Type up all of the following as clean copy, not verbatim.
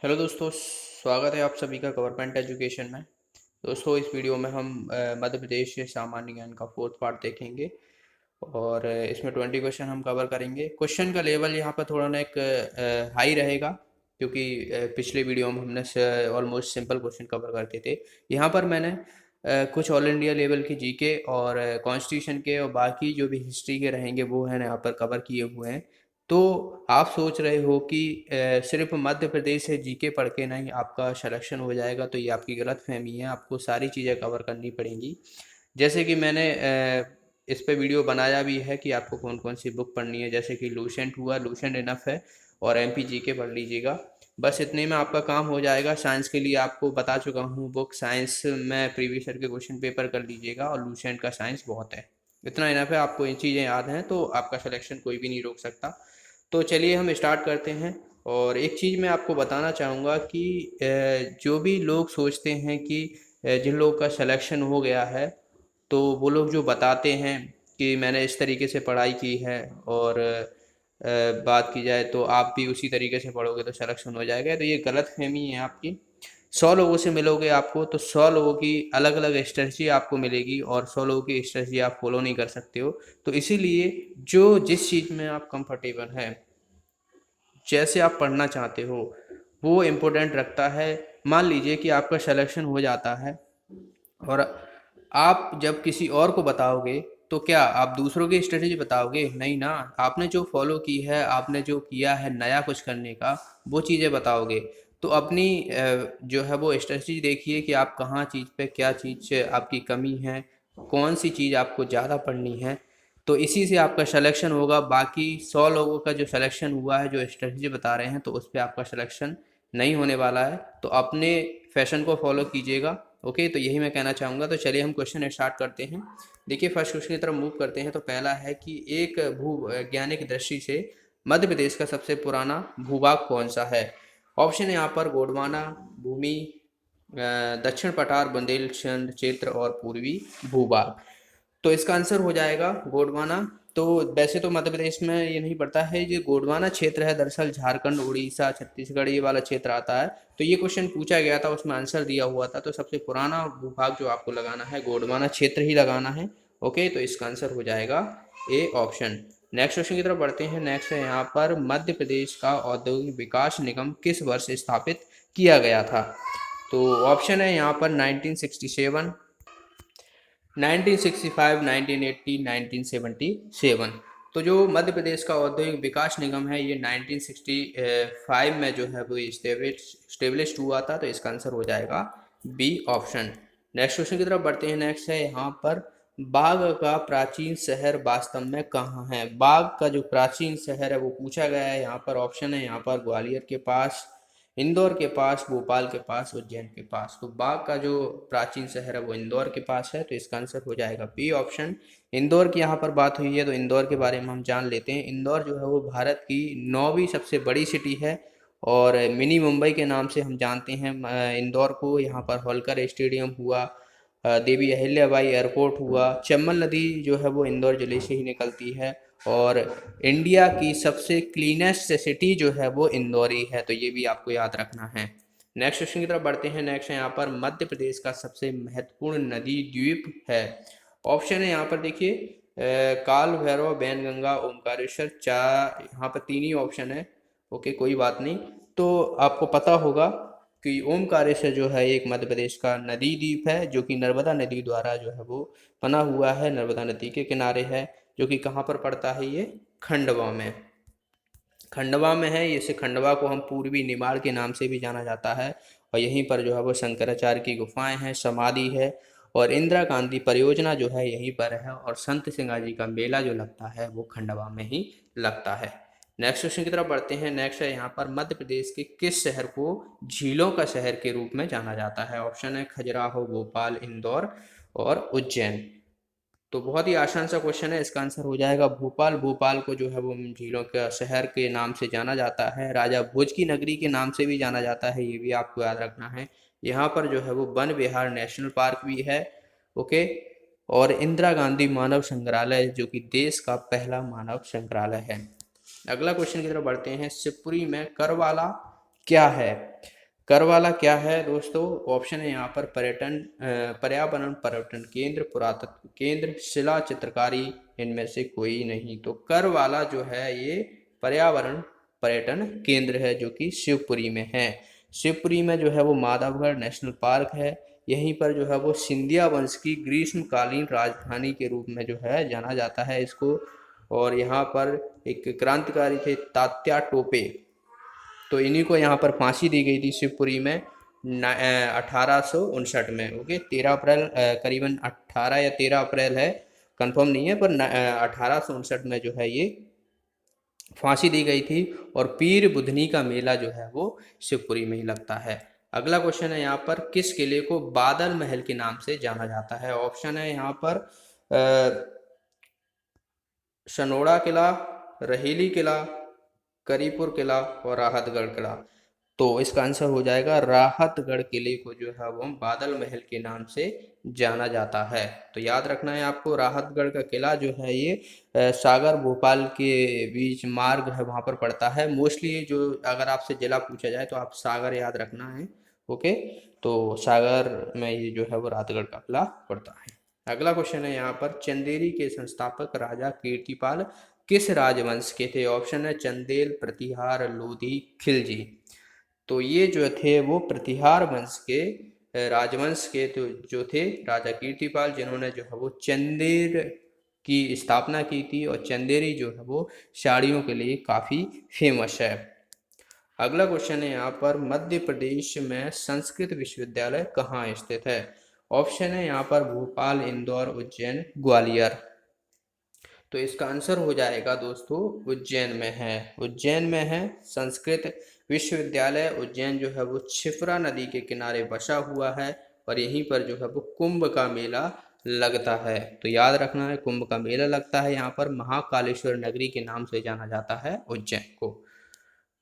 Hello दोस्तों, स्वागत है आप सभी का गवर्नमेंट एजुकेशन में। दोस्तों, इस वीडियो में हम मध्य प्रदेश के सामान्य ज्ञान का फोर्थ पार्ट देखेंगे और इसमें 20 क्वेश्चन हम कवर करेंगे। क्वेश्चन का लेवल यहाँ पर थोड़ा ना एक हाई रहेगा, क्योंकि पिछले वीडियो में हमने ऑलमोस्ट सिंपल क्वेश्चन कवर करते थे। यहाँ पर मैंने कुछ ऑल इंडिया लेवल की जीके और कॉन्स्टिट्यूशन के और बाकी जो भी हिस्ट्री के रहेंगे वो है यहाँ पर कवर किए हुए हैं। तो आप सोच रहे हो कि सिर्फ मध्य प्रदेश से जीके पढ़ के नहीं आपका सिलेक्शन हो जाएगा, तो ये आपकी गलत फहमी है। आपको सारी चीज़ें कवर करनी पड़ेंगी। जैसे कि मैंने इस पे वीडियो बनाया भी है कि आपको कौन कौन सी बुक पढ़नी है, जैसे कि लूसेंट हुआ, लूसेंट इनफ है, और एमपी जीके पढ़ लीजिएगा। बस इतने में आपका काम हो जाएगा। साइंस के लिए आपको बता चुका हूँ बुक, साइंस में प्रीवियस ईयर के क्वेश्चन पेपर कर लीजिएगा, और लूसेंट का साइंस बहुत है। इतना इनफ है, आपको इन चीज़ें याद हैं तो आपका सिलेक्शन कोई भी नहीं रोक सकता। तो चलिए हम स्टार्ट करते हैं। और एक चीज़ मैं आपको बताना चाहूँगा कि जो भी लोग सोचते हैं कि जिन लोगों का सिलेक्शन हो गया है, तो वो लोग जो बताते हैं कि मैंने इस तरीके से पढ़ाई की है, और बात की जाए तो आप भी उसी तरीके से पढ़ोगे तो सिलेक्शन हो जाएगा, तो ये गलतफहमी है आपकी। 100 लोगों से मिलोगे आपको, तो 100 लोगों की अलग अलग स्ट्रेटजी आपको मिलेगी, और 100 लोगों की स्ट्रेटजी आप फॉलो नहीं कर सकते हो। तो इसीलिए जो जिस चीज़ में आप कंफर्टेबल हैं, जैसे आप पढ़ना चाहते हो, वो इम्पोर्टेंट रखता है। मान लीजिए कि आपका सिलेक्शन हो जाता है, और आप जब किसी और को बताओगे तो क्या आप दूसरों की स्ट्रेटेजी बताओगे? नहीं ना। आपने जो फॉलो की है, आपने जो किया है नया कुछ करने का, वो चीज़ें बताओगे। तो अपनी जो है वो स्ट्रेटेजी देखिए कि आप कहाँ चीज़ पे क्या चीज़ आपकी कमी है, कौन सी चीज़ आपको ज़्यादा पढ़नी है। तो इसी से आपका सिलेक्शन होगा। बाकी 100 लोगों का जो सिलेक्शन हुआ है, जो स्ट्रेटजी बता रहे हैं, तो उस पर आपका सिलेक्शन नहीं होने वाला है। तो अपने फैशन को फॉलो कीजिएगा। ओके, तो यही मैं कहना चाहूँगा। तो चलिए हम क्वेश्चन स्टार्ट करते हैं। देखिए, फर्स्ट क्वेश्चन की तरफ मूव करते हैं। तो पहला है कि एक भू वैज्ञानिक दृष्टि से मध्य प्रदेश का सबसे पुराना भूभाग कौन सा है? ऑप्शन है यहाँ पर गोंडवाना, भूमि, दक्षिण पठार, बुंदेलखंड क्षेत्र और पूर्वी भूभाग। तो इसका आंसर हो जाएगा गोंडवाना। तो वैसे तो मध्य प्रदेश में ये नहीं पड़ता है, ये गोंडवाना क्षेत्र है दरअसल, झारखंड, उड़ीसा, छत्तीसगढ़ ये वाला क्षेत्र आता है। तो ये क्वेश्चन पूछा गया था, उसमें आंसर दिया हुआ था। तो सबसे पुराना भूभाग जो आपको लगाना है, गोंडवाना क्षेत्र ही लगाना है। ओके, तो इसका आंसर हो जाएगा ए ऑप्शन। नेक्स्ट क्वेश्चन की तरफ बढ़ते हैं। नेक्स्ट है यहाँ पर, मध्य प्रदेश का औद्योगिक विकास निगम किस वर्ष स्थापित किया गया था? तो ऑप्शन है यहाँ पर 1967, 1965, 1980, 1977। तो जो मध्य प्रदेश का औद्योगिक विकास निगम है, ये 1965 में जो है वो स्टेब्लिश हुआ था। तो इसका आंसर हो जाएगा बी ऑप्शन। नेक्स्ट क्वेश्चन की तरफ बढ़ते हैं। नेक्स्ट है यहाँ पर, बाघ का प्राचीन शहर वास्तव में कहाँ है? बाघ का जो प्राचीन शहर है वो पूछा गया है यहाँ पर। ऑप्शन है यहाँ पर ग्वालियर के पास, इंदौर के पास, भोपाल के पास, उज्जैन के पास। तो बाघ का जो प्राचीन शहर है वो इंदौर के पास है। तो इसका आंसर हो जाएगा बी ऑप्शन। इंदौर की यहाँ पर बात हुई है, तो इंदौर के बारे में हम जान लेते हैं। इंदौर जो है वो भारत की 9वीं सबसे बड़ी सिटी है, और मिनी मुंबई के नाम से हम जानते हैं इंदौर को। यहाँ पर होलकर स्टेडियम हुआ, देवी अहिल्याबाई एयरपोर्ट हुआ, चंबल नदी जो है वो इंदौर जिले से ही निकलती है, और इंडिया की सबसे क्लीनेस्ट सिटी जो है वो इंदौर ही है। तो ये भी आपको याद रखना है। नेक्स्ट क्वेश्चन की तरफ बढ़ते हैं। नेक्स्ट है यहाँ पर, मध्य प्रदेश का सबसे महत्वपूर्ण नदी द्वीप है। ऑप्शन है यहाँ पर देखिए, काल भैरव, बैनगंगा, ओमकारेश्वर। चार यहाँ पर तीन ही ऑप्शन है। ओके, कोई बात नहीं। तो आपको पता होगा कि ओमकारेश्वर जो है एक मध्य प्रदेश का नदी द्वीप है, जो कि नर्मदा नदी द्वारा जो है वो बना हुआ है, नर्मदा नदी के किनारे है। जो कि कहाँ पर पड़ता है? ये खंडवा में। खंडवा में है। इसे खंडवा को हम पूर्वी निमाड़ के नाम से भी जाना जाता है, और यहीं पर जो है वो शंकराचार्य की गुफाएं हैं, समाधि है, और इंदिरा गांधी परियोजना जो है यहीं पर है, और संत सिंगार जी का मेला जो लगता है वो खंडवा में ही लगता है। नेक्स्ट क्वेश्चन की तरफ बढ़ते हैं। नेक्स्ट है यहाँ पर, मध्य प्रदेश के किस शहर को झीलों का शहर के रूप में जाना जाता है? ऑप्शन है खजुराहो, भोपाल, इंदौर और उज्जैन। तो बहुत ही आसान सा क्वेश्चन है, इसका आंसर हो जाएगा भोपाल। भोपाल को जो है वो झीलों का शहर के नाम से जाना जाता है, राजा भोज की नगरी के नाम से भी जाना जाता है, ये भी आपको याद रखना है। यहाँ पर जो है वो वन विहार नेशनल पार्क भी है। ओके, और इंदिरा गांधी मानव संग्रहालय, जो कि देश का पहला मानव संग्रहालय है। अगला क्वेश्चन की तरफ बढ़ते हैं। शिवपुरी में करवाला क्या है? कर वाला क्या है दोस्तों? ऑप्शन है यहाँ पर पर्यटन, पर्यावरण पर्यटन केंद्र, पुरातत्व केंद्र, शिला चित्रकारी, इनमें से कोई नहीं। तो कर वाला जो है ये पर्यावरण पर्यटन केंद्र है, जो कि शिवपुरी में है। शिवपुरी में जो है वो माधवगढ़ नेशनल पार्क है। यहीं पर जो है वो सिंधिया वंश की ग्रीष्मकालीन राजधानी के रूप में जो है जाना जाता है इसको। और यहाँ पर एक क्रांतिकारी थे तात्या टोपे, तो इन्हीं को यहाँ पर फांसी दी गई थी शिवपुरी में 1859 में। ओके, 13 अप्रैल, करीबन 18 या 13 अप्रैल है, कंफर्म नहीं है, पर 1859 में जो है ये फांसी दी गई थी। और पीर बुधनी का मेला जो है वो शिवपुरी में ही लगता है। अगला क्वेश्चन है यहाँ पर, किस किले को बादल महल के नाम से जाना जाता है? ऑप्शन है यहाँ पर सनोड़ा किला, रहेली किला, करीपुर किला और राहतगढ़ किला। तो इसका आंसर हो जाएगा राहतगढ़ किले को जो है वो बादल महल के नाम से जाना जाता है। तो याद रखना है आपको, राहतगढ़ का किला जो है ये सागर भोपाल के बीच मार्ग है, वहाँ पर पड़ता है मोस्टली। जो अगर आपसे जिला पूछा जाए तो आप सागर याद रखना है। ओके, तो सागर में ये जो है वो राहतगढ़ का किला पड़ता है। अगला क्वेश्चन है यहाँ पर, चंदेरी के संस्थापक राजा कीर्तिपाल किस राजवंश के थे? ऑप्शन है चंदेल, प्रतिहार, लोधी, खिलजी। तो ये जो थे वो प्रतिहार वंश के राजवंश के तो जो थे राजा कीर्तिपाल, जिन्होंने जो है वो चंदेर की स्थापना की थी। और चंदेरी जो है वो साड़ियों के लिए काफ़ी फेमस है। अगला क्वेश्चन है यहाँ पर, मध्य प्रदेश में संस्कृत विश्वविद्यालय कहाँ स्थित है? ऑप्शन है यहाँ पर भोपाल, इंदौर, उज्जैन, ग्वालियर। तो इसका आंसर हो जाएगा दोस्तों उज्जैन में है। उज्जैन में है संस्कृत विश्वविद्यालय। उज्जैन जो है वो क्षिप्रा नदी के किनारे बसा हुआ है और यहीं पर जो है वो कुंभ का मेला लगता है। तो याद रखना है, कुंभ का मेला लगता है यहाँ पर। महाकालेश्वर नगरी के नाम से जाना जाता है उज्जैन को।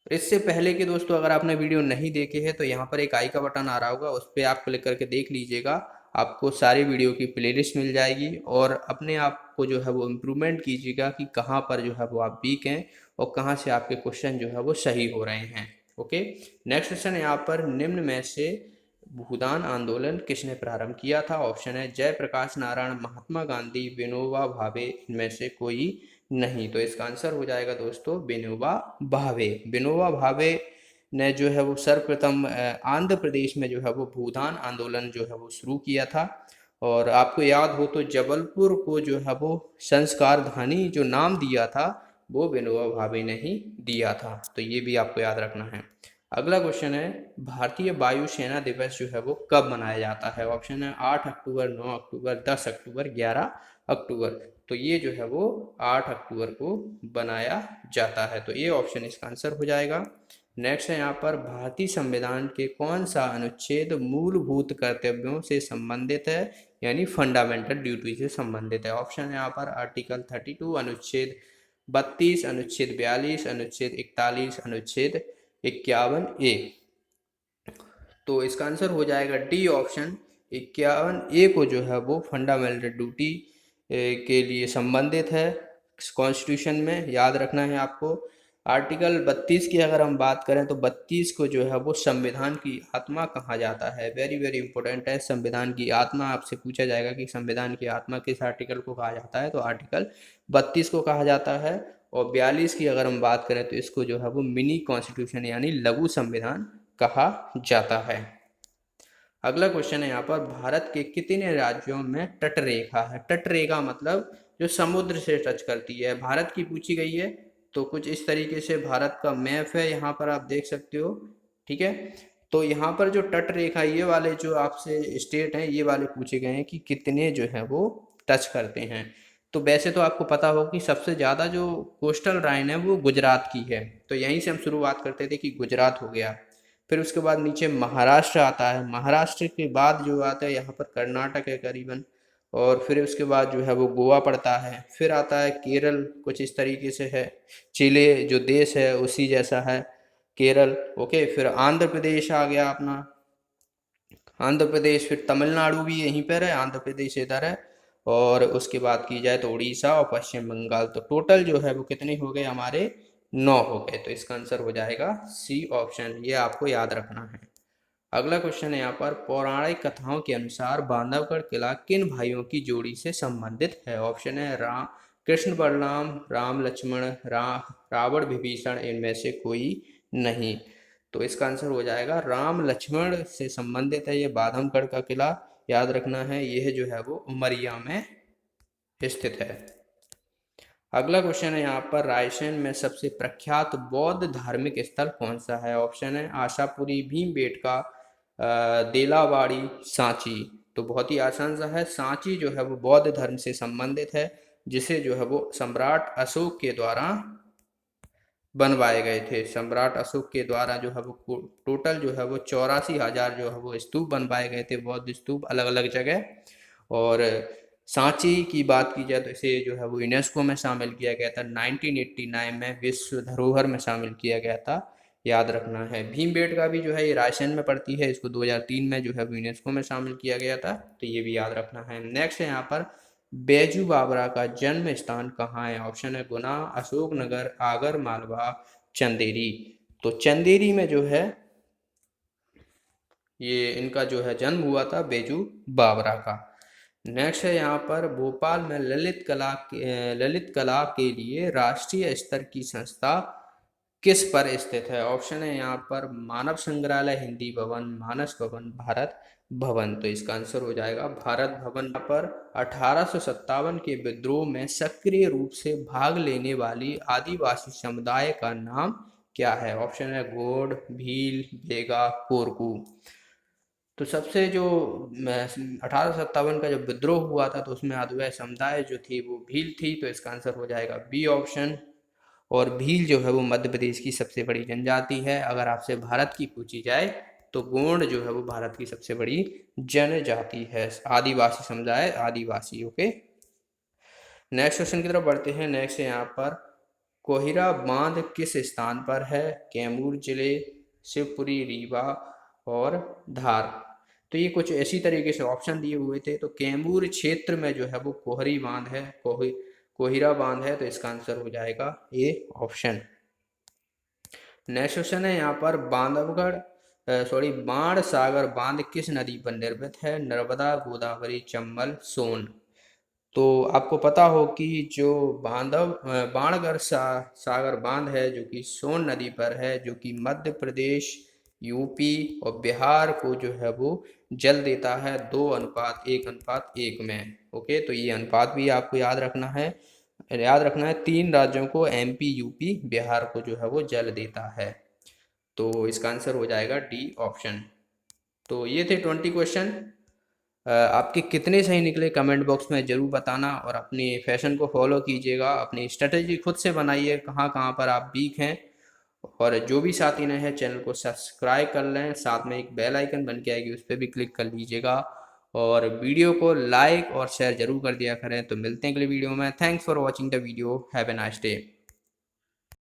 इससे पहले कि दोस्तों अगर आपने वीडियो नहीं देखे हैं तो यहाँ पर एक आई का बटन आ रहा होगा, उस पर आप क्लिक करके देख लीजिएगा। आपको सारी वीडियो की प्लेलिस्ट मिल जाएगी और अपने आप को जो है वो इम्प्रूवमेंट कीजिएगा कि कहाँ पर जो है वो आप वीक हैं और कहाँ से आपके क्वेश्चन जो है वो सही हो रहे हैं। ओके, नेक्स्ट क्वेश्चन यहाँ पर, निम्न में से भूदान आंदोलन किसने प्रारंभ किया था? ऑप्शन है जयप्रकाश नारायण, महात्मा गांधी, विनोबा भावे, इनमें से कोई नहीं। तो इसका आंसर हो जाएगा दोस्तों विनोबा भावे। विनोबा भावे ने जो है वो सर्वप्रथम आंध्र प्रदेश में जो है वो भूदान आंदोलन जो है वो शुरू किया था। और आपको याद हो तो जबलपुर को जो है वो संस्कार धानी जो नाम दिया था वो विनोबा भावे ने ही दिया था। तो ये भी आपको याद रखना है। अगला क्वेश्चन है, भारतीय वायुसेना दिवस जो है वो कब मनाया जाता है? ऑप्शन है 8 अक्टूबर, 9 अक्टूबर, 10 अक्टूबर, 11 अक्टूबर। तो ये जो है वो 8 अक्टूबर को बनाया जाता है। तो ये ऑप्शन इसका आंसर हो जाएगा। नेक्स्ट है यहाँ पर, भारतीय संविधान के कौन सा अनुच्छेद मूलभूत कर्तव्यों से संबंधित है, यानी फंडामेंटल ड्यूटी से संबंधित है? ऑप्शन है यहाँ पर आर्टिकल 32, अनुच्छेद 32, अनुच्छेद 42, अनुच्छेद 41, अनुच्छेद 51A। तो इसका आंसर हो जाएगा डी ऑप्शन, 51A को जो है वो फंडामेंटल ड्यूटी के लिए संबंधित है कॉन्स्टिट्यूशन में। याद रखना है आपको। आर्टिकल 32 की अगर हम बात करें तो 32 को जो है वो संविधान की आत्मा कहा जाता है। वेरी वेरी इंपॉर्टेंट है, संविधान की आत्मा। आपसे पूछा जाएगा कि संविधान की आत्मा किस आर्टिकल को कहा जाता है, तो आर्टिकल 32 को कहा जाता है। और 42 की अगर हम बात करें तो इसको जो है वो मिनी कॉन्स्टिट्यूशन यानी लघु संविधान कहा जाता है। अगला क्वेश्चन है यहाँ पर, भारत के कितने राज्यों में तटरेखा है? तटरेखा मतलब जो समुद्र से टच करती है। भारत की पूछी गई है, तो कुछ इस तरीके से भारत का मैप है, यहाँ पर आप देख सकते हो। ठीक है, तो यहाँ पर जो तटरेखा, ये वाले जो आपसे स्टेट हैं ये वाले पूछे गए हैं कि कितने जो है वो टच करते हैं। तो वैसे तो आपको पता होगा कि सबसे ज़्यादा जो कोस्टल लाइन है वो गुजरात की है। तो यहीं से हम शुरुआत करते थे कि गुजरात हो गया, फिर उसके बाद नीचे महाराष्ट्र आता है, महाराष्ट्र के बाद जो आता है यहाँ पर कर्नाटक है करीबन, और फिर उसके बाद जो है वो गोवा पड़ता है, फिर आता है केरल, कुछ इस तरीके से है। चिले जो देश है उसी जैसा है केरल। ओके, फिर आंध्र प्रदेश आ गया अपना, आंध्र प्रदेश, फिर तमिलनाडु भी यहीं पर है, आंध्र प्रदेश इधर है। और उसके बाद की जाए तो उड़ीसा और पश्चिम बंगाल। तो टोटल जो है वो कितने हो गए हमारे, 9 हो गए, तो इसका आंसर हो जाएगा सी ऑप्शन, ये आपको याद रखना है। अगला क्वेश्चन है यहाँ पर, पौराणिक कथाओं के अनुसार बांधवगढ़ किला किन भाइयों की जोड़ी से संबंधित है? ऑप्शन है राम कृष्ण बलराम, राम लक्ष्मण, रावण विभीषण, इनमें से कोई नहीं। तो इसका आंसर हो जाएगा राम लक्ष्मण से संबंधित है ये बांधवगढ़ का किला, याद रखना है। यह जो है वो उमरिया में स्थित है। अगला क्वेश्चन है यहाँ पर, रायसेन में सबसे प्रख्यात बौद्ध धार्मिक स्थल कौन सा है? ऑप्शन है आशापुरी, भीमबेटका, देलावाड़ी, सांची। तो बहुत ही आसान सा है, सांची जो है वो बौद्ध धर्म से संबंधित है, जिसे जो है वो सम्राट अशोक के द्वारा बनवाए गए थे। सम्राट अशोक के द्वारा जो है वो टोटल जो है वो 84,000 जो है वो स्तूप बनवाए गए थे, बौद्ध स्तूप अलग अलग जगह। और सांची की बात की जाए तो इसे जो है वो यूनेस्को में शामिल किया गया था, 1989 में विश्व धरोहर में शामिल किया गया था, याद रखना है। भीमबेटका भी जो है ये रायसेन में पड़ती है, इसको 2003 में जो है वो यूनेस्को में शामिल किया गया था, तो ये भी याद रखना है। नेक्स्ट है यहाँ पर, बैजू बावरा का जन्म स्थान कहाँ है? ऑप्शन है गुना, अशोकनगर, आगर मालवा, चंदेरी। तो चंदेरी में जो है ये इनका जो है जन्म हुआ था बैजू बावरा का। नेक्स्ट है यहाँ पर, भोपाल में ललित कला के लिए राष्ट्रीय स्तर की संस्था किस पर स्थित है? ऑप्शन है यहाँ पर मानव संग्रहालय, हिंदी भवन, मानस भवन, भारत भवन। तो इसका आंसर हो जाएगा भारत भवन। यहाँ पर 1857 के विद्रोह में सक्रिय रूप से भाग लेने वाली आदिवासी समुदाय का नाम क्या है? ऑप्शन है गोंड, भील, भेगा, कोरकू। तो सबसे जो 1857 का जब विद्रोह हुआ था तो उसमें आदिवासी समुदाय जो थी वो भील थी, तो इसका आंसर हो जाएगा बी ऑप्शन। और भील जो है वो मध्य प्रदेश की सबसे बड़ी जनजाति है। अगर आपसे भारत की पूछी जाए तो गोंड जो है वो भारत की सबसे बड़ी जनजाति है, आदिवासी समुदाय, आदिवासी। ओके, नेक्स्ट क्वेश्चन की तरफ बढ़ते हैं। नेक्स्ट है यहाँ पर, कोहिरा बांध किस स्थान पर है? कैमूर जिले, शिवपुरी, रीवा और धार। तो ये कुछ ऐसी तरीके से ऑप्शन दिए हुए थे, तो कैमूर क्षेत्र में जो है वो कोहरी बांध है, कोहिरा बांध है, तो इसका आंसर हो जाएगा ए ऑप्शन। नेक्स्ट क्वेश्चन है यहाँ पर, बाण सागर बांध किस नदी पर निर्मित है? नर्मदा, गोदावरी, चंबल, सोन। तो आपको पता हो कि जो सागर बांध है जो कि सोन नदी पर है, जो कि मध्य प्रदेश, यूपी और बिहार को जो है वो जल देता है 2:1:1 में। ओके, तो ये अनुपात भी आपको याद रखना है। 3 राज्यों को, एमपी, यूपी, बिहार को जो है वो जल देता है। तो इसका आंसर हो जाएगा डी ऑप्शन। तो ये थे 20 क्वेश्चन। आपके कितने सही निकले कमेंट बॉक्स में ज़रूर बताना, और अपने फैशन को फॉलो कीजिएगा, अपनी स्ट्रेटेजी खुद से बनाइए, कहाँ कहाँ पर आप वीक हैं। और जो भी साथी नए हैं चैनल को सब्सक्राइब कर लें, साथ में एक बेल आइकन बन के आएगी, उस पर भी क्लिक कर लीजिएगा, और वीडियो को लाइक और शेयर जरूर कर दिया करें। तो मिलते हैं अगले वीडियो में। Thanks for watching the video, have a nice day.